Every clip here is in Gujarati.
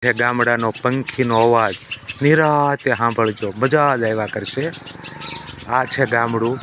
છે ગામડાનો પંખીનો અવાજ નિરાતે સાંભળજો, મજા જ આવ્યા કરશે। આ છે ગામડું।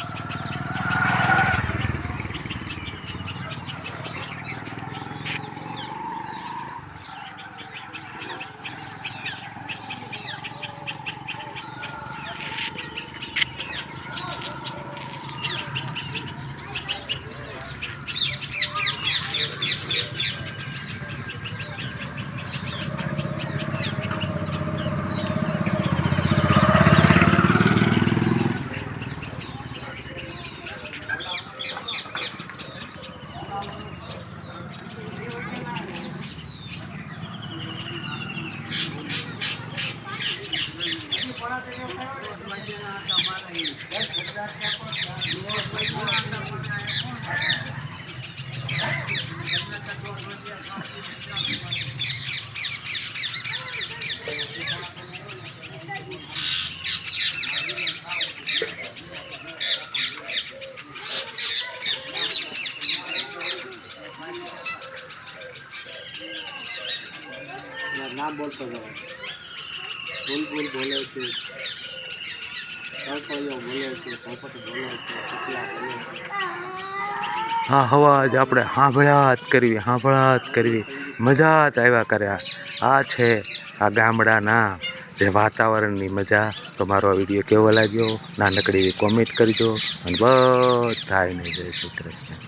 नाम बोलते जाओ। बुलबुल बोले थे, कड़कड़ियों बोले थे, पोपट बोले थे, चकला बोले थे। हाँ अवाज આપણે સાંભળ્યા જ કરવી મજા જ આવ્યા કરે। આ છે આ ગામડાના જે વાતાવરણની મજા। તમારો આ વિડીયો કેવો લાગ્યો નાનકડી એવી કોમેન્ટ કરજો અને બધાને જય શ્રી કૃષ્ણ।